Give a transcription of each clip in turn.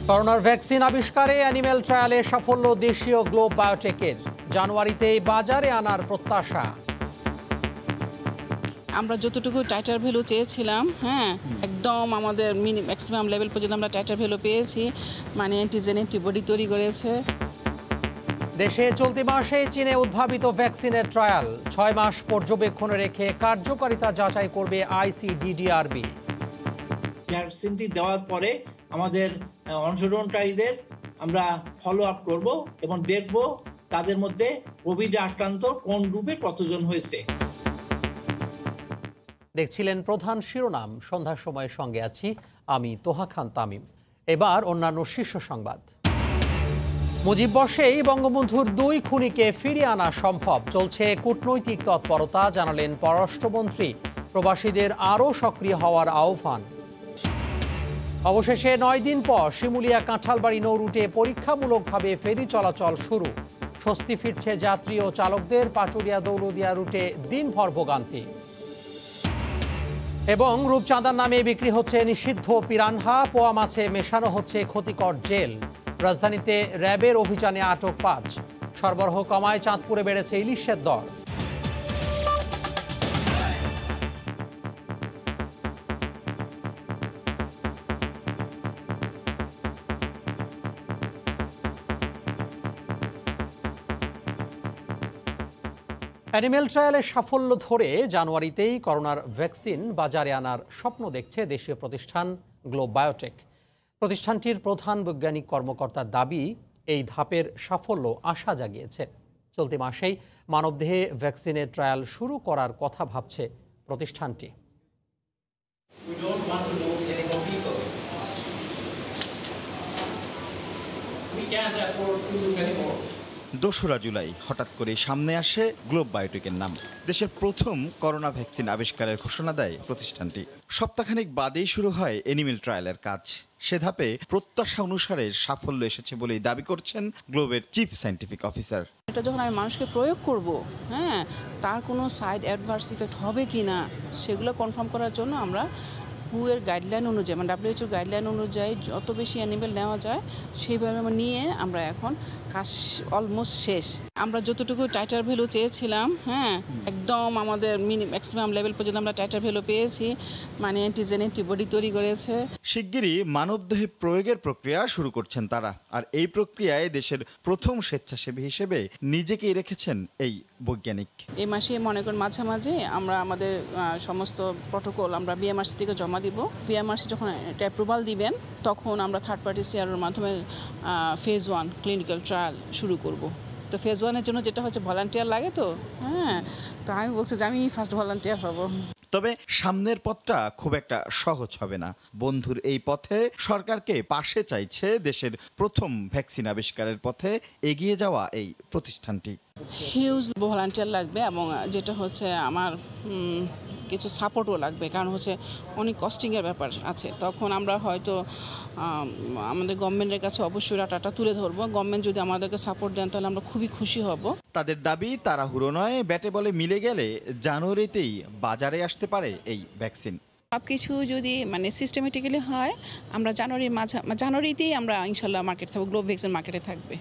করোনার vaccine আবিষ্কারে animal ট্রায়ালে সাফল্য দেশীয় গ্লোব বায়োটেকের। জানুয়ারিতেই বাজারে আনার প্রত্যাশা। আমরা যতটুকু টাইটার ভ্যালু চেয়েছিলাম, একদম আমাদের ম্যাক্সিমাম লেভেল পর্যন্ত আমরা টাইটার ভ্যালু পেয়েছি, মানে অ্যান্টিজেন অ্যান্টিবডি তৈরি করেছে। দেশে চলতি মাসে চীনে উদ্ভাবিত ভ্যাকসিনের ট্রায়াল 6 মাস পর্যবেক্ষণে রেখে কার্যকারিতা যাচাই করবে আইসিডিডিআরবি। ভ্যাকসিনটি দেওয়ার পরে আমাদের অংশগ্রহণকারীদের আমরা ফলো আপ করব এবং দেখব তাদের মধ্যে কোভিড আক্রান্ত কোন রূপে কতজন হয়েছে। দেখছিলেন প্রধান শিরোনাম। সন্ধ্যার সময়ের সঙ্গে আছি আমি তোহা খান তামিম। এবার অন্যান্য শীর্ষ সংবাদ। মুজিব বর্ষেই বঙ্গবন্ধুর 2 খুনিকে ফিরিয়ে আনা সম্ভব। চলছে কূটনৈতিক তৎপরতা, জানালেন পররাষ্ট্রমন্ত্রী। প্রবাসীদের আরও সক্রিয় হওয়ার আহ্বান। অবশেষে 9 দিন পর শিমুলিয়া কাঁঠালবাড়ি নৌ রুটে পরীক্ষামূলকভাবে ফেরি চলাচল শুরু। স্বস্তি ফিরছে যাত্রী ও চালকদের। পাচুরিয়া দৌলদিয়া রুটে দিনভর ভোগান্তি। এবং রূপচাঁদার নামে বিক্রি হচ্ছে নিষিদ্ধ পিরানহা, পোয়া মাছে মেশানো হচ্ছে ক্ষতিকর জেল। রাজধানীতে র্যাবের অভিযানে আটক 5। সরবরাহ কমায় চাঁদপুরে বেড়েছে ইলিশের দর। অ্যানিম্যাল ট্রায়ালের সাফল্য ধরে জানুয়ারিতেই করোনার ভ্যাকসিন বাজারে আনার স্বপ্ন দেখছে দেশীয় প্রতিষ্ঠান গ্লোব বায়োটেক। প্রতিষ্ঠানটির প্রধান বৈজ্ঞানিক কর্মকর্তার দাবি, এই ধাপের সাফল্য আশা জাগিয়েছে। চলতি মাসেই মানবদেহে ভ্যাকসিনের ট্রায়াল শুরু করার কথা ভাবছে প্রতিষ্ঠানটি। 2রা জুলাই হঠাৎ করে সামনে আসে গ্লোব বায়োটেকের নাম। দেশের প্রথম করোনা ভ্যাকসিন আবিষ্কারের ঘোষণা দেয় প্রতিষ্ঠানটি। সপ্তাহখানেক বাদেই শুরু হয় অ্যানিমেল ট্রায়ালের কাজ। সে ধাপে প্রত্যাশা অনুসারে সাফল্য এসেছে বলেই দাবি করছেন গ্লোবের চিফ সায়েন্টিফিক অফিসার। এটা যখন আমি মানুষকে প্রয়োগ করব, তার কোনো সাইড অ্যাডভার্স ইফেক্ট হবে কি না সেগুলো কনফার্ম করার জন্য আমরা এর গাইডলাইন অনুযায়ী, মানে WHO গাইডলাইন অনুযায়ী যত বেশি অ্যানিমেল নেওয়া যায় সেইভাবে নিয়ে আমরা এখন কাজ অলমোস্ট শেষ। আমরা যতটুকু টাইটার ভ্যালু চেয়েছিলাম, একদম আমাদের ম্যাক্সিমাম লেভেল পর্যন্ত আমরা টাইটার ভ্যালু পেয়েছি, মানে অ্যান্টিজেন অ্যান্টিবডি তৈরি করেছে। শিগগিরই মানবদেহে প্রয়োগের প্রক্রিয়া শুরু করছেন তারা। আর এই প্রক্রিয়ায় দেশের প্রথম স্বেচ্ছাসেবী হিসেবে নিজেকেই রেখেছেন এই বৈজ্ঞানিক। এই মাসে মনে করেন মাঝামাঝি আমরা আমাদের সমস্ত প্রটোকল আমরা বিএমআরসি থেকে জমা দিব। বিএমআরসি যখন এটা অ্যাপ্রুভাল দিবেন তখন আমরা থার্ড পার্টি সিআরওর মাধ্যমে ফেজ 1 ক্লিনিক্যাল ট্রায়াল শুরু করব। তো ফেজ 1-এর জন্য যেটা হচ্ছে ভলান্টিয়ার লাগে, তো আমি বলছি যে আমি ফার্স্ট ভলান্টিয়ার হব। তবে সামনের পথটা খুব একটা সহজ হবে না। বন্ধুর এই পথে সরকারকে পাশে চাইছে দেশের প্রথম ভ্যাকসিন আবিষ্কারের পথে এগিয়ে যাওয়া এই প্রতিষ্ঠানটি। হিউজ ভলান্টিয়ার লাগবে এবং যেটা হচ্ছে আমার কিছু সাপোর্টও লাগবে, কারণ হচ্ছে অনেক কস্টিংয়ের ব্যাপার আছে। তখন আমরা হয়তো আমাদের গভর্নমেন্টের কাছে অবশ্যই ডাটাটা তুলে ধরবো। গভর্নমেন্ট যদি আমাদেরকে সাপোর্ট দেন তাহলে আমরা খুবই খুশি হব। তাদের দাবি, তাড়াহুড়ো নয়, ব্যাটে বলে মিলে গেলে জানুয়ারিতেই বাজারে আসতে পারে এই ভ্যাকসিন। সব কিছু যদি মানে সিস্টেমেটিক্যালি হয়, আমরা জানুয়ারিতেই আমরা ইনশাল্লাহ মার্কেট থাকবো, গ্লোব ভ্যাকসিন মার্কেটে থাকবে।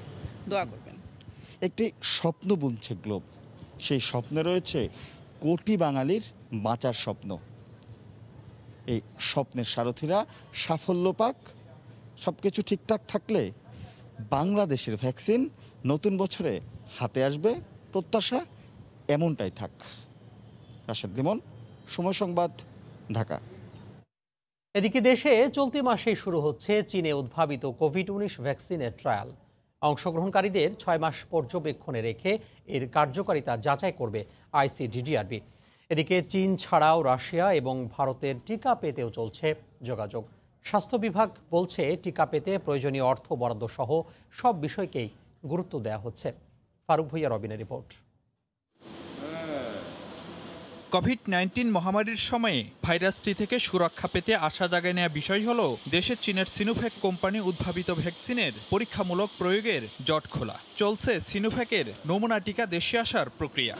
দোয়া করবেন। একটি স্বপ্ন বুনছে গ্লোব। সেই স্বপ্নে রয়েছে কোটি বাঙালির বাঁচার স্বপ্ন। এই স্বপ্নের সারথীরা সাফল্য পাক। সব কিছু ঠিকঠাক থাকলে বাংলাদেশের ভ্যাকসিন নতুন বছরে হাতে আসবে, প্রত্যাশা এমনটাই থাক। রাশেদ লিমন, সময় সংবাদ, ঢাকা। এদিকে দেশে চলতি মাসেই শুরু হচ্ছে চীনে উদ্ভাবিত কোভিড-19 ভ্যাকসিনের ট্রায়াল। অংশগ্রহণকারীদের 6 মাস পর্যবেক্ষণে রেখে এর কার্যকারিতা যাচাই করবে আইসিডিডিআরবি। এদিকে চীন ছাড়াও রাশিয়া এবং ভারতের টিকা পেতেও চলছে যোগাযোগ। স্বাস্থ্য বিভাগ বলছে টিকা পেতে প্রয়োজনীয় অর্থ বরাদ্দ সহ সব বিষয়কেই গুরুত্ব দেওয়া হচ্ছে। ফারুক ভুইয়া রবিনের রিপোর্ট। কোভিড-19 মহামারীর সময়ে ভাইরাসটি থেকে সুরক্ষা পেতে আশা জাগায় নেওয়া বিষয় হল দেশের চীনের সিনোভ্যাক কোম্পানি উদ্ভাবিত ভ্যাকসিনের পরীক্ষামূলক প্রয়োগের জট খোলা। চলছে সিনোভ্যাকের নমুনা টিকা দেশে আসার প্রক্রিয়া।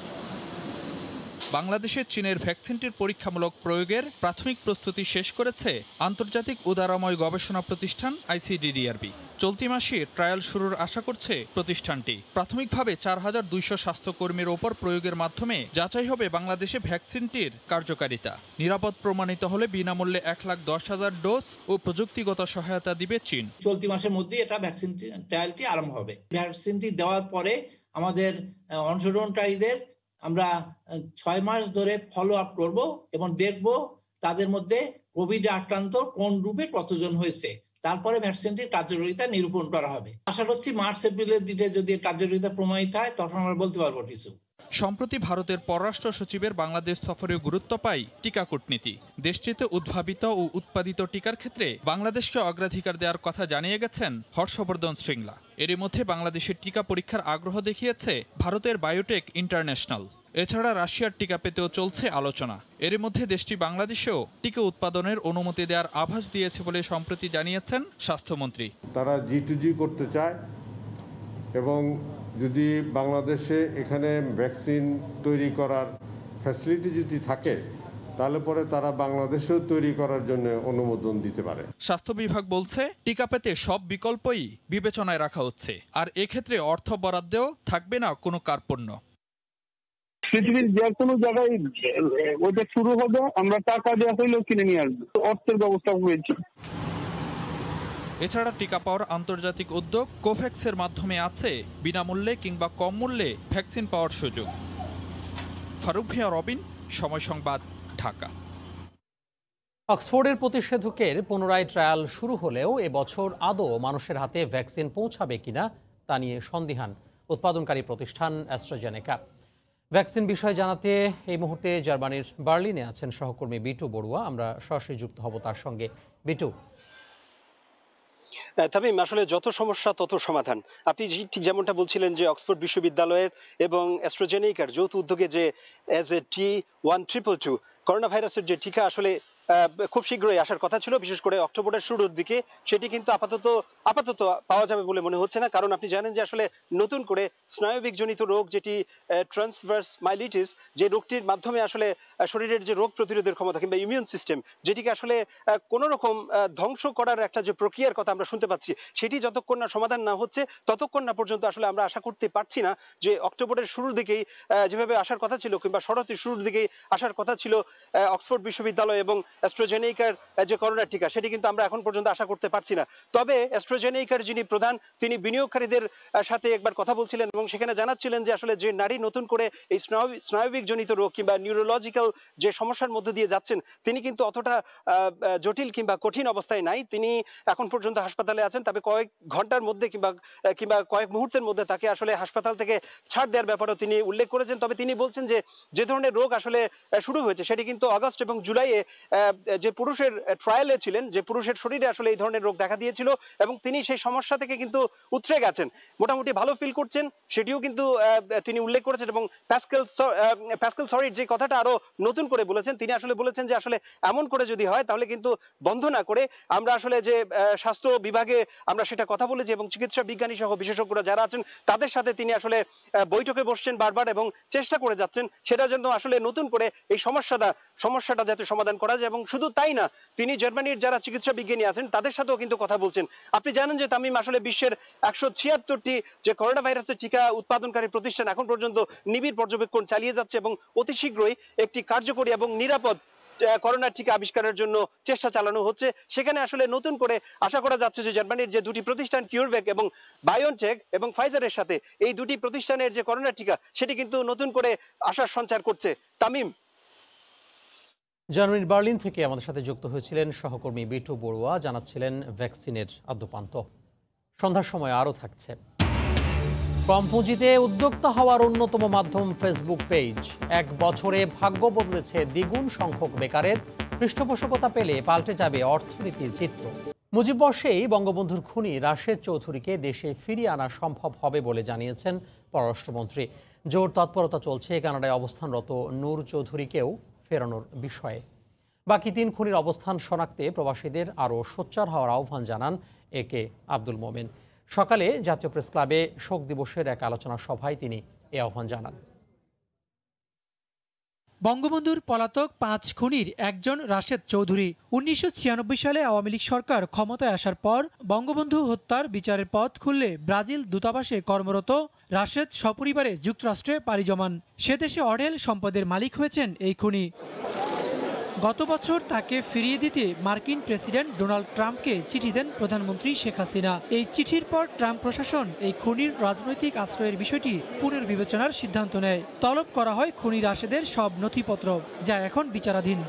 বাংলাদেশে চীনের ভ্যাকসিনটির পরীক্ষামূলক প্রয়োগের প্রাথমিক প্রস্তুতি শেষ করেছে আন্তর্জাতিক উদারময় গবেষণা প্রতিষ্ঠান আইসিডিডিআরবি। চলতি মাসে ট্রায়াল শুরুর আশা করছে প্রতিষ্ঠানটি। প্রাথমিকভাবে 4200 স্বাস্থ্যকর্মীর ওপর প্রয়োগের মাধ্যমে যাচাই হবে বাংলাদেশে ভ্যাকসিনটির কার্যকারিতা। নিরাপদ প্রমাণিত হলে বিনামূল্যে 1,10,000 ডোজ ও প্রযুক্তিগত সহায়তা দিবে চীন। চলতি মাসের মধ্যে এটা ভ্যাকসিন ট্রায়ালটি আরম্ভ হবে। ভ্যাকসিনটি দেওয়ার পরে আমাদের অংশগ্রহণকারীদের আমরা 6 মাস ধরে ফলো আপ করব এবং দেখব তাদের মধ্যে কোভিড আক্রান্ত কোন রূপে কতজন হয়েছে। তারপরে ভ্যাকসিনটির কার্যকারিতা নিরূপণ করা হবে। আশা করছি মার্চ এপ্রিলের দিকে যদি কার্যকারিতা প্রমাণিত হয় তখন আমরা বলতে পারবো কিছু। সম্প্রতি ভারতের পররাষ্ট্র সচিবের বাংলাদেশ সফরে গুরুত্ব পায় টিকা কূটনীতি। দেশটিতে উদ্ভাবিত ও উৎপাদিত টিকার ক্ষেত্রে বাংলাদেশকে অগ্রাধিকার দেওয়ার কথা জানিয়ে গেছেন হর্ষবর্ধন শ্রীংলা। এরই মধ্যে বাংলাদেশের টিকা পরীক্ষার আগ্রহ দেখিয়েছে ভারতের বায়োটেক ইন্টারন্যাশনাল। এছাড়া রাশিয়ার টিকা পেতেও চলছে আলোচনা। এরই মধ্যে দেশটি বাংলাদেশেও টিকা উৎপাদনের অনুমতি দেওয়ার আভাস দিয়েছে বলে সম্প্রতি জানিয়েছেন স্বাস্থ্যমন্ত্রী। তারা G2G করতে চায় এবং যদি বাংলাদেশে এখানে ভ্যাকসিন তৈরি করার ফ্যাসিলিটি যদি থাকে তাহলে পরে তারা বাংলাদেশেও তৈরি করার জন্য অনুমোদন দিতে পারে। স্বাস্থ্য বিভাগ বলছে টিকা পেতে সব বিকল্পই বিবেচনায় রাখা হচ্ছে, আর এক্ষেত্রে অর্থ বরাদ্দেও থাকবে না কোনো কার্পণ্য। পৃথিবীর যে কোনো জায়গায় ওটা শুরু হবে, আমরা টাকা দেওয়া হইলেও কিনে নিয়ে আসবো, অর্থের ব্যবস্থা হয়েছে। এছাড়া টিকা পাওয়ার আন্তর্জাতিক উদ্যোগ কোভ্যাক্সের মাধ্যমে আছে বিনামূল্যে কিংবা কম মূল্যে ভ্যাকসিন পাওয়ার সুযোগ। ফারুক ভিয়া, রবিন, সময় সংবাদ, ঢাকা। অক্সফোর্ডের প্রতিষেধকের পুনরায় ট্রায়াল শুরু হলেও এবছর আদৌ মানুষের হাতে ভ্যাকসিন পৌঁছাবে কিনা তা নিয়ে সন্দিহান উৎপাদনকারী প্রতিষ্ঠান অ্যাস্ট্রাজেনেকা। ভ্যাকসিন বিষয়ে জানাতে এই মুহূর্তে জার্মানির বার্লিনে আছেন সহকর্মী বিটু বড়ুয়া। আমরা সরাসরি যুক্ত হব তার সঙ্গে। বিটু, তামিম, আসলে যত সমস্যা তত সমাধান। আপনি ঠিক যেমনটা বলছিলেন যে অক্সফোর্ড বিশ্ববিদ্যালয়ের এবং অ্যাস্ট্রাজেনেকার যৌথ উদ্যোগে যে T1222 করোনা ভাইরাসের যে টিকা আসলে খুব শীঘ্রই আসার কথা ছিল, বিশেষ করে অক্টোবরের শুরুর দিকে, সেটি কিন্তু আপাতত পাওয়া যাবে বলে মনে হচ্ছে না। কারণ আপনি জানেন যে আসলে নতুন করে স্নায়বিক জনিত রোগ যেটি ট্রান্সভার্স মাইলিটিস, যে রোগটির মাধ্যমে আসলে শরীরের যে রোগ প্রতিরোধের ক্ষমতা কিংবা ইমিউন সিস্টেম, যেটিকে আসলে কোনো রকম ধ্বংস করার একটা যে প্রক্রিয়ার কথা আমরা শুনতে পাচ্ছি, সেটি যতক্ষণ না সমাধান না হচ্ছে ততক্ষণ না পর্যন্ত আসলে আমরা আশা করতে পারছি না যে অক্টোবরের শুরুর দিকেই যেভাবে আসার কথা ছিল কিংবা শরতের শুরুর দিকেই আসার কথা ছিল অক্সফোর্ড বিশ্ববিদ্যালয় এবং অ্যাস্ট্রাজেনেকার যে করোনা টিকা, সেটি কিন্তু আমরা এখন পর্যন্ত আশা করতে পারছি না। তবে অ্যাস্ট্রাজেনেকার যিনি প্রধান, তিনি বিনিয়োগকারীদের সাথে একবার কথা বলছিলেন এবং সেখানে জানাচ্ছিলেন যে আসলে যে নারী নতুন করে এই স্নায়বিক জনিত রোগ কিংবা নিউরোলজিক্যাল যে সমস্যার মধ্য দিয়ে যাচ্ছেন, তিনি কিন্তু অতটা জটিল কিংবা কঠিন অবস্থায় নাই। তিনি এখন পর্যন্ত হাসপাতালে আছেন, তবে কয়েক ঘন্টার মধ্যে কিংবা কয়েক মুহূর্তের মধ্যে তাকে আসলে হাসপাতাল থেকে ছাড় দেওয়ার ব্যাপারেও তিনি উল্লেখ করেছেন। তবে তিনি বলছেন যে ধরনের রোগ আসলে শুরু হয়েছে সেটি কিন্তু আগস্ট এবং জুলাইয়ে যে পুরুষের ট্রায়ালে ছিলেন, যে পুরুষের শরীরে আসলে এই ধরনের রোগ দেখা দিয়েছিল এবং তিনি সেই সমস্যা থেকে কিন্তু উতরে গেছেন, মোটামুটি ভালো ফিল করছেন, সেটিও কিন্তু তিনি উল্লেখ করেছেন। এবং প্যাসকেল সরির যে কথাটা আরো নতুন করে বলেছেন, তিনি আসলে বলেছেন যে আসলে এমন করে যদি হয় তাহলে কিন্তু বন্ধ না করে আমরা আসলে যে স্বাস্থ্য বিভাগে আমরা সেটা কথা বলেছি এবং চিকিৎসা বিজ্ঞানী সহ বিশেষজ্ঞরা যারা আছেন তাদের সাথে তিনি আসলে বৈঠকে বসছেন বারবার এবং চেষ্টা করে যাচ্ছেন সেটা যেন আসলে নতুন করে এই সমস্যাটা যাতে সমাধান করা যায়। এবং শুধু তাই না, তিনি জার্মানির যারা চিকিৎসা বিজ্ঞানী আছেন তাদের সাথেও কিন্তু কথা বলছেন। আপনি জানেন যে তামিম, আসলে বিশ্বের 176টি যে করোনা ভাইরাসের টিকা উৎপাদনকারী প্রতিষ্ঠান এখন পর্যন্ত নিবিড় পর্যবেক্ষণ চালিয়ে যাচ্ছে এবং অতি শীঘ্রই একটি কার্যকরী এবং নিরাপদ করোনা টিকা আবিষ্কারের জন্য চেষ্টা চালানো হচ্ছে। সেখানে আসলে নতুন করে আশা করা যাচ্ছে যে জার্মানির যে দুটি প্রতিষ্ঠান কিউরভ্যাক এবং বায়োনটেক এবং ফাইজারের সাথে এই দুটি প্রতিষ্ঠানের যে করোনা টিকা সেটি কিন্তু নতুন করে আশার সঞ্চার করছে। তামিম, জার্মানির বার্লিন থেকে আমাদের সাথে যুক্ত হয়েছিলেন সহকর্মী বিটু বড়ুয়া, জানাচ্ছিলেন ভ্যাকসিনের আদ্যপান্ত। সন্ধ্যার সময় আরও থাকছে। কম পুঁজিতে উদ্যোক্তা হওয়ার অন্যতম মাধ্যম ফেসবুক পেজ। 1 বছরে ভাগ্য বদলেছে দ্বিগুণ সংখ্যক বেকারের। পৃষ্ঠপোষকতা পেলে পাল্টে যাবে অর্থনীতির চিত্র। মুজিব বর্ষেই বঙ্গবন্ধুর খুনি রাশেদ চৌধুরীকে দেশে ফিরিয়ে আনা সম্ভব হবে বলে জানিয়েছেন পররাষ্ট্রমন্ত্রী। জোর তৎপরতা চলছে কানাডায় অবস্থানরত নূর চৌধুরীকেও ফেরানোর বিষয়ে। বাকি 3 খুনির অবস্থান শনাক্তে প্রবাসীদের আরও সোচ্চার হওয়ার আহ্বান জানান একে আব্দুল মোমেন। সকালে জাতীয় প্রেস ক্লাবে শোক দিবসের এক আলোচনা সভায় তিনি এ আহ্বান জানান। বঙ্গবন্ধুর পলাতক 5 খুনির একজন রাশেদ চৌধুরী। 1996 সালে আওয়ামী লীগ সরকার ক্ষমতায় আসার পর বঙ্গবন্ধু হত্যার বিচারের পথ খুললে ব্রাজিল দূতাবাসে কর্মরত রাশেদ সপরিবারে যুক্তরাষ্ট্রে পাড়ি জমান। সে দেশে অঢেল সম্পদের মালিক হয়েছেন এই খুনি। গত বছর তাকে ফিরিয়ে দিতে মার্কিন প্রেসিডেন্ট ডোনাল্ড ট্রাম্পকে চিঠি দেন প্রধানমন্ত্রী শেখ হাসিনা। এই চিঠির পর ট্রাম্প প্রশাসন এই খুনির রাজনৈতিক আশ্রয়ের বিষয়টি পুনর্বিবেচনার সিদ্ধান্ত নেয়। তলব করা হয় খুনি রাশেদের সব নথিপত্র, যা এখন বিচারাধীন।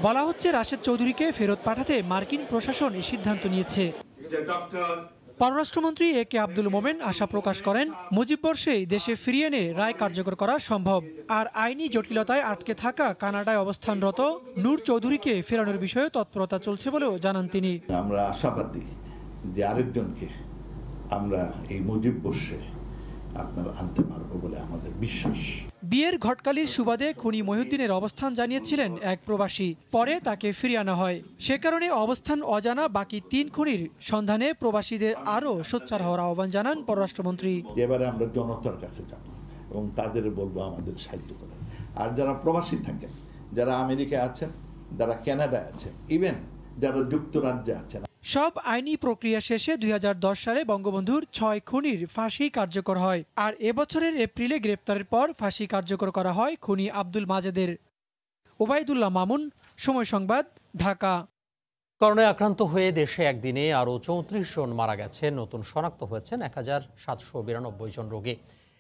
বলা হচ্ছে রাশেদ চৌধুরীকে ফেরত পাঠাতে মার্কিন প্রশাসন এই সিদ্ধান্ত নিয়েছে। পররাষ্ট্রমন্ত্রী একে আব্দুল মোমেন আশা প্রকাশ করেন, মুজিববর্ষেই দেশে ফিরিয়ে এনে রায় কার্যকর করা সম্ভব। আর আইনি জটিলতায় আটকে থাকা কানাডায় অবস্থানরত নূর চৌধুরীকে ফেরানোর বিষয়ে তৎপরতা চলছে বলেও জানান তিনি। আমরা আশাবাদী যে আরেকজনকে আমরা এই মুজিববর্ষে আপনারা আনতে পারবো বলে আমাদের বিশ্বাস। বিয়ের ঘটকালির সুবাদে খুনি মহিউদ্দিনের অবস্থান জানিয়েছিলেন এক প্রবাসী, পরে তাকে ফিরিয়ে আনা হয়। সে কারণে অবস্থান অজানা বাকি 3 খুনির সন্ধানে প্রবাসীদের আরও সোচ্চার হওয়ার আহ্বান জানান পররাষ্ট্রমন্ত্রী। এবারে আমরা জনতার কাছে যাব এবং তাদের বলবো আমাদের সাহায্য করেন। আর যারা প্রবাসী থাকেন, যারা আমেরিকায় আছেন, যারা কানাডায় আছেন, ইভেন যারা যুক্তরাজ্যে আছেন, সব আইনি প্রক্রিয়া শেষে 2010 সালে বঙ্গবন্ধুর 6 খুনির ফাঁসি কার্যকর হয়। আর এবছরের এপ্রিলে গ্রেপ্তারের পর ফাঁসি কার্যকর করা হয় খুনি আব্দুল মাজেদের। ওবায়দুল্লাহ মামুন, সময় সংবাদ, ঢাকা। করোনায় আক্রান্ত হয়ে দেশে একদিনে আরও 34 জন মারা গেছেন। নতুন শনাক্ত হয়েছেন 1792 জন রোগী।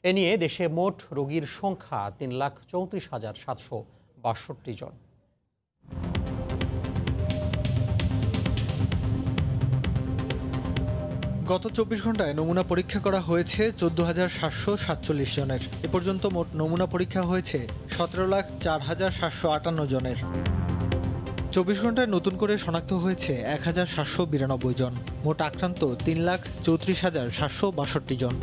এ নিয়ে দেশে মোট রোগীর সংখ্যা 3,34,762 জন। গত 24 ঘন্টায় নমুনা পরীক্ষা করা হয়েছে 14,747 জনের। এ পর্যন্ত মোট নমুনা পরীক্ষা হয়েছে 17,04,758 জনের। 24 ঘন্টায় নতুন করে শনাক্ত হয়েছে 1,792 জন। মোট আক্রান্ত 3,34,762 জন।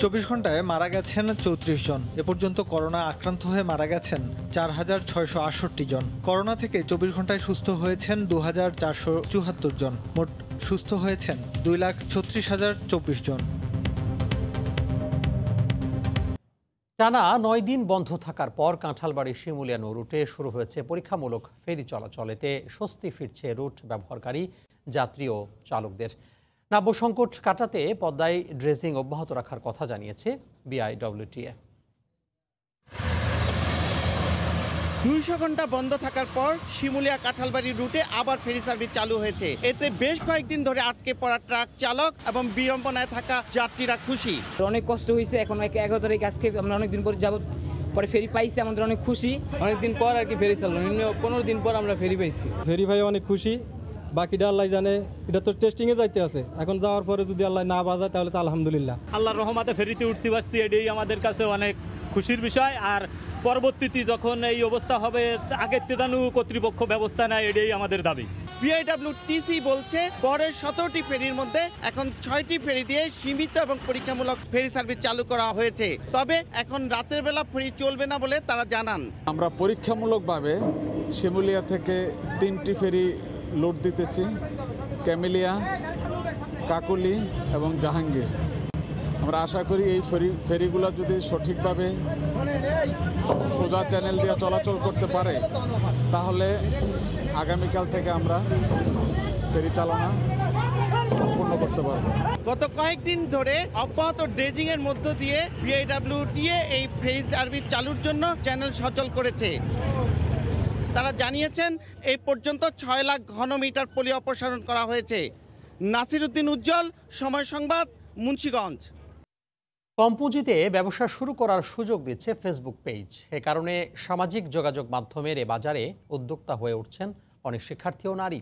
24 ঘন্টায় মারা গেছেন 34 জন। এ পর্যন্ত করোনা আক্রান্ত হয়ে মারা গেছেন 4,668 জন। করোনা থেকে 24 ঘন্টায় সুস্থ হয়েছেন 2,474 জন। মোট সুস্থ হয়েছেন 2,36,024 জন। টানা 9 দিন বন্ধ থাকার পর কাঁঠালবাড়ি শিমুলিয়া নৌ রুটে শুরু হয়েছে পরীক্ষামূলক ফেরি চলাচল। এতে স্বস্তি ফিরছে রুট ব্যবহারকারী যাত্রী ও চালকদের। নাব্য সংকট কাটাতে পদ্মায় ড্রেজিং অব্যাহত রাখার কথা জানিয়েছে বিআইডব্লিউটিএ। 200 ঘন্টা বন্ধ থাকার পর শিমুলিয়া কাঁঠালবাড়ি রুটে আবার ফেরি সার্ভিস চালু হয়েছে। এতে বেশ কয়েকদিন ধরে আটকে পড়া ট্রাক চালক এবং বিড়ম্বনায় থাকা যাত্রীরা খুশি। অনেক কষ্ট হয়েছে, এখন 11 তারিখ আজকে আমরা অনেকদিন পর যাবত পরে ফেরি পাইছি, আমাদের অনেক খুশি। অনেকদিন পর আর কি ফেরি চালু, 15 দিন পর আমরা ফেরি পাইছি। ফেরি ভাই অনেক খুশি, বাকিটা আল্লাহ জানে। এটা তো টেস্টিংয়ে যাইতে আছে, এখন যাওয়ার পরে যদি আল্লাহ না বাজায় তাহলে তো আলহামদুলিল্লাহ। আল্লাহর রহমতে ফেরিতে উঠতে পারছি, এটাই আমাদের কাছে অনেক খুশির বিষয়। আর পরবর্তীতে যখন এই অবস্থা হবে, আগের তেদানু কর্তৃপক্ষ ব্যবস্থা নেয়, এটাই আমাদের দাবি। বিআইডব্লিউটিসি বলছে গড়ের 17টি ফেরির মধ্যে এখন 6টি ফেরি দিয়ে সীমিত এবং পরীক্ষামূলক ফেরি সার্ভিস চালু করা হয়েছে। তবে এখন রাতের বেলা ফেরি চলবে না বলে তারা জানান। আমরা পরীক্ষামূলকভাবে শিমুলিয়া থেকে 3টি ফেরি লোড দিতেছি, ক্যামেলিয়া, কাকুলি এবং জাহাঙ্গীর। আমরা আশা করি এই ফেরিগুলো যদি সঠিকভাবে সোজা চ্যানেল দিয়ে চলাচল করতে পারে, তাহলে আগামীকাল থেকে আমরা ফেরি চালনা সম্পূর্ণ করতে পারব। গত কয়েকদিন ধরে অব্যাহত ড্রেজিং এর মধ্য দিয়ে বিআইডব্লিউটিএ এই ফেরি সার্ভিস চালুর জন্য চ্যানেল সচল করেছে। তারা জানিয়েছেন এই পর্যন্ত 6 লাখ ঘনমিটার পলি অপসারণ করা হয়েছে। নাসির উদ্দিন উজ্জ্বল, সময় সংবাদ, মুন্সিগঞ্জ। কম পুঁজিতে ব্যবসা শুরু করার সুযোগ দিচ্ছে ফেসবুক পেজ। এ কারণে সামাজিক যোগাযোগ মাধ্যমের এ বাজারে উদ্যোক্তা হয়ে উঠছেন অনেক শিক্ষার্থী ও নারী।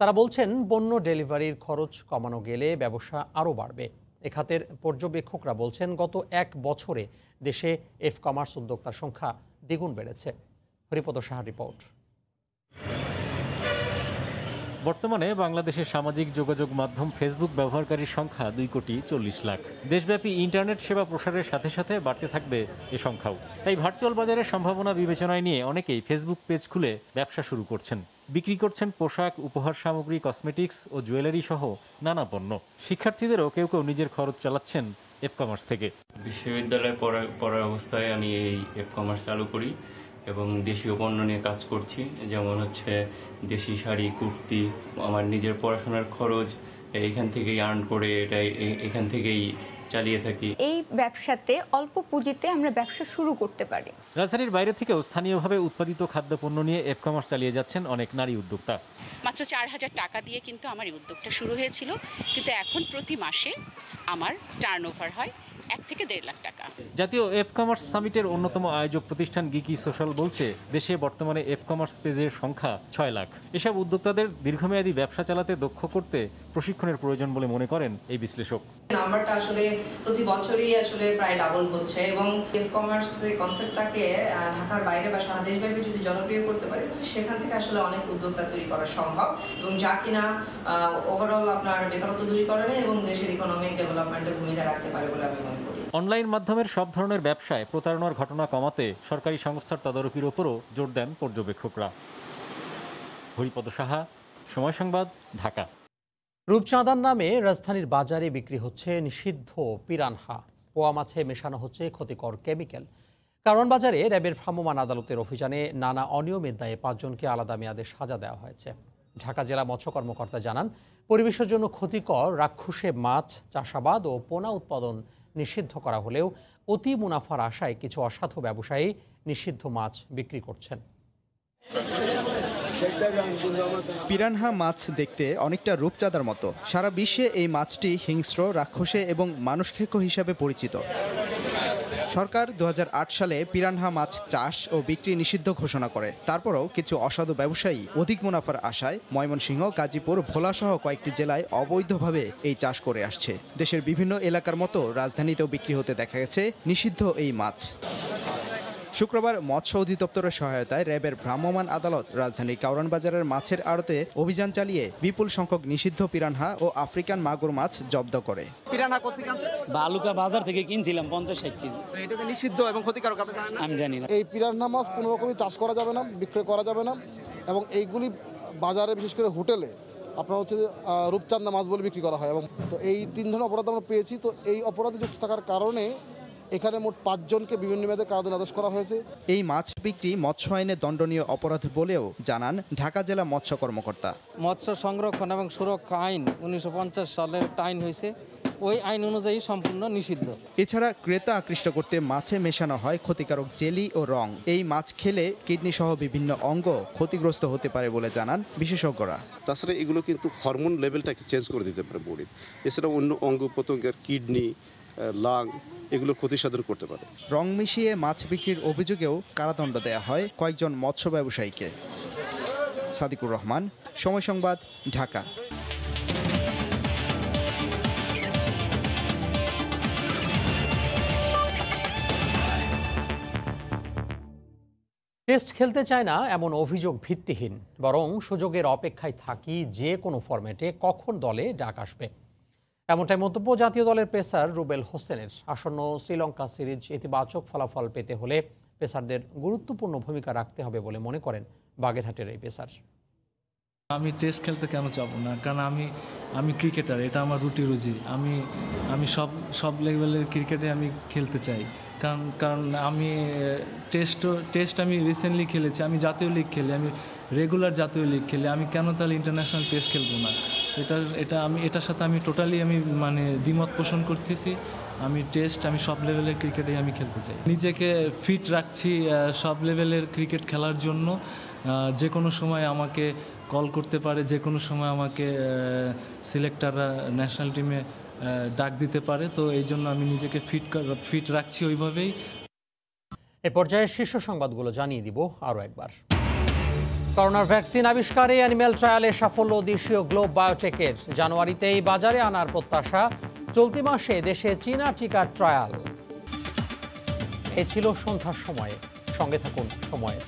তারা বলছেন পণ্য ডেলিভারির খরচ কমানো গেলে ব্যবসা আরও বাড়বে। এ খাতের পর্যবেক্ষকরা বলছেন গত 1 বছরে দেশে কমার্স উদ্যোক্তার সংখ্যা দ্বিগুণ বেড়েছে। হরিপদ সাহার রিপোর্ট। বর্তমানে বাংলাদেশের সামাজিক যোগাযোগ মাধ্যম ফেসবুক ব্যবহারকারীর সংখ্যা 2,40,00,000 লাখ। দেশব্যাপী ইন্টারনেট সেবা প্রসারের সাথে সাথে বাড়তে থাকবে এ সংখ্যাও। তাই ভার্চুয়াল বাজারের সম্ভাবনা বিবেচনায় নিয়ে অনেকেই ফেসবুক পেজ খুলে ব্যবসা শুরু করছেন। বিক্রি করছেন পোশাক, উপহার সামগ্রী, কসমেটিক্স ও জুয়েলারি সহ নানা পণ্য। শিক্ষার্থীদেরও কেউ কেউ নিজের খরচ চালাচ্ছেন এফ কমার্স থেকে। বিশ্ববিদ্যালয়ে পড়ার অবস্থায় আমি এই এফ কমার্স চালু করি এবং দেশীয় পণ্য নিয়ে কাজ করছি, যেমন হচ্ছে দেশি শাড়ি, কুর্তি। আমার নিজের পড়াশোনার খরচ এখান থেকেই আর্ন করে এখান থেকেই চালিয়ে থাকি। এই ব্যবসাতে অল্প পুঁজিতে আমরা ব্যবসা শুরু করতে পারি। রাজধানীর বাইরে থেকেও স্থানীয়ভাবে উৎপাদিত খাদ্যপণ্য নিয়ে এফ কমার্স চালিয়ে যাচ্ছেন অনেক নারী উদ্যোক্তা। মাত্র 4,000 টাকা দিয়ে কিন্তু আমার এই উদ্যোগটা শুরু হয়েছিল, কিন্তু এখন প্রতি মাসে আমার টার্নওভার হয় 1 থেকে 1.5 লাখ টাকা। জাতীয় এফ কমার্স সামিটের অন্যতম আয়োজক প্রতিষ্ঠান গিকি সোশ্যাল বলছে, দেশে বর্তমানে এফ কমার্স পেজের সংখ্যা 6 লাখ। এসব উদ্যোক্তাদের দীর্ঘমেয়াদী ব্যবসা চালাতে দক্ষ করতে প্রশিক্ষণের প্রয়োজন বলে মনে করেন এই বিশ্লেষক। নাম্বারটা আসলে প্রতি বছরই আসলে প্রায় ডাবল হচ্ছে এবং এফ কমার্স কনসেপ্টটাকে ঢাকার বাইরে বা সারা দেশব্যাপী যদি জনপ্রিয় করতে পারে সেখান থেকে আসলে অনেক উদ্যোক্তা তৈরি করা সম্ভব এবং যা কিনা ওভারঅল আপনার বেকারত্ব দূরীকরণে এবং দেশের ইকোনমিক ডেভেলপমেন্টে ভূমিকা রাখতে পারে বলে আমি মনে করি। অনলাইন মাধ্যমের সব ধরনের ব্যবসায় প্রতারণার ঘটনা কমাতে সরকারি সংস্থার তদারকির উপরও জোর দেন পর্যবেক্ষকরা। হরিপদ সাহা, সময় সংবাদ, ঢাকা। রূপচাঁদার নামে রাজধানীর বাজারে বিক্রি হচ্ছে নিষিদ্ধ পিরানহা। পোয়া মাছে মেশানো হচ্ছে ক্ষতিকর কেমিক্যাল। কারণ বাজারে র্যাবের ভ্রাম্যমাণ আদালতের অভিযানে নানা অনিয়মের দায়ে 5 জনকে আলাদা মেয়াদে সাজা দেওয়া হয়েছে। ঢাকা জেলা মৎস্য কর্মকর্তা জানান, পরিবেশের জন্য ক্ষতিকর রাক্ষসে মাছ চাষাবাদ ও পোনা উৎপাদন নিষিদ্ধ করা হলেও অতি মুনাফার আশায় কিছু অসাধু ব্যবসায়ী নিষিদ্ধ মাছ বিক্রি করছেন। পিরানহা মাছ দেখতে অনেকটা রূপচাঁদার মতো। সারা বিশ্বে এই মাছটি হিংস্র, রাক্ষসে এবং মানুষখেকো হিসাবে পরিচিত। সরকার 2008 সালে পিরানহা মাছ চাষ ও বিক্রি নিষিদ্ধ ঘোষণা করে। তারপরও কিছু অসাধু ব্যবসায়ী অধিক মুনাফার আশায় ময়মনসিংহ, গাজীপুর, ভোলাসহ কয়েকটি জেলায় অবৈধভাবে এই চাষ করে আসছে। দেশের বিভিন্ন এলাকার মতো রাজধানীতেও বিক্রি হতে দেখা গেছে নিষিদ্ধ এই মাছ। শুক্রবার মৎস্য অধিদপ্তরের সহায়তায় র্যাবের ভ্রাম্যমাণ আদালত রাজধানীর কাউরান বাজারের মাছের আড়তে অভিযান চালিয়ে বিপুল সংখ্যক নিষিদ্ধ পিরানহা ও আফ্রিকান মাগুর মাছ জব্দ করে। পিরানহা কোথেকে আনছে? বালুকা বাজার থেকে কিনছিলাম 50-60 কেজি। এটা তো নিষিদ্ধ এবং ক্ষতিকারক, আপনি জানেন না? আমি জানি না। এই পিরানহা মাছ কোনো রকমই চাষ করা যাবে না, বিক্রয় করা যাবে না এবং এইগুলি বাজারে বিশেষ করে হোটেলে আপনার হচ্ছে রূপচাঁদা মাছ বলে বিক্রি করা হয়। এবং তো এই 3 ধরনের অপরাধ আমরা পেয়েছি। তো এই অপরাধে যুক্ত থাকার কারণে এখানে মোট 5 জনকে বিভিন্ন মেয়াদে কারাদণ্ড আদেশ করা হয়েছে। এই মাছ বিক্রি মৎস্য আইনে দণ্ডনীয় অপরাধ বলেও জানান ঢাকা জেলা মৎস্য কর্মকর্তা। মৎস্য সংরক্ষণ এবং সুরক্ষা আইন 1950 সালের আইন হয়েছে, ওই আইন অনুযায়ী সম্পূর্ণ নিষিদ্ধ। এছাড়া ক্রেতা আকৃষ্ট করতে মাছে মেশানো হয় ক্ষতিকারক জেলি ও রং। এই মাছ খেলে কিডনি সহ বিভিন্ন অঙ্গ ক্ষতিগ্রস্ত হতে পারে বলে জানান বিশেষজ্ঞরা। তাছাড়া এগুলো কিন্তু হরমোন লেভেলটাকে চেঞ্জ করে দিতে পারে বডির। এছাড়া অন্য অঙ্গ প্রত্যঙ্গের কিডনি, লাং এগুলো ক্ষতি সাধন করতে পারে। রং মিশিয়ে মাছ বিক্রির অভিযোগেও কারাদণ্ড দেয়া হয় কয়েকজন মৎস্য ব্যবসায়ীকে। সাদিকুর রহমান, সময় সংবাদ, ঢাকা। টেস্ট খেলতে চায় না এমন অভিযোগ ভিত্তিহীন, বরং সুযোগের অপেক্ষায় থাকি যে কোনো ফরম্যাটে কখন দলে ডাক আসবে। এমনটাই মন্তব্য জাতীয় দলের পেসার রুবেল হোসেনের। আসন্ন শ্রীলঙ্কা সিরিজ ইতিবাচক ফলাফল পেতে হলে পেসারদের গুরুত্বপূর্ণ ভূমিকা রাখতে হবে বলে মনে করেন বাগেরহাটের এই পেসার। আমি টেস্ট খেলতে কেন চাবো না, কারণ আমি ক্রিকেটার, এটা আমার রুটি রুজি। আমি সব লেভেলের ক্রিকেটে আমি খেলতে চাই, কারণ আমি টেস্ট আমি রিসেন্টলি খেলেছি, আমি জাতীয় লিগ খেলি, আমি রেগুলার জাতীয় লিগ খেলি, আমি কেন তাহলে ইন্টারন্যাশনাল টেস্ট খেলবো না? এটার সাথে আমি টোটালি মানে দ্বিমত পোষণ করতেছি। আমি সব লেভেলের ক্রিকেটে আমি খেলতে চাই। নিজেকে ফিট রাখছি সব লেভেলের ক্রিকেট খেলার জন্য। যে কোনো সময় আমাকে কল করতে পারে, যে কোনো সময় আমাকে সিলেক্টররা ন্যাশনাল টিমে ডাক দিতে পারে। তো এই জন্য আমি নিজেকে ফিট রাখছি ওইভাবেই। এ পর্যায়ে শীর্ষ সংবাদগুলো জানিয়ে দিব আরও একবার। করোনার ভ্যাকসিন আবিষ্কারে অ্যানিম্যাল ট্রায়ালে সাফল্য দেশীয় গ্লোব বায়োটেকের। জানুয়ারিতেই বাজারে আনার প্রত্যাশা। চলতি মাসে দেশে চীনা টিকার ট্রায়াল। এ ছিল সন্ধ্যার সময়ে। সঙ্গে থাকুন সময়ের।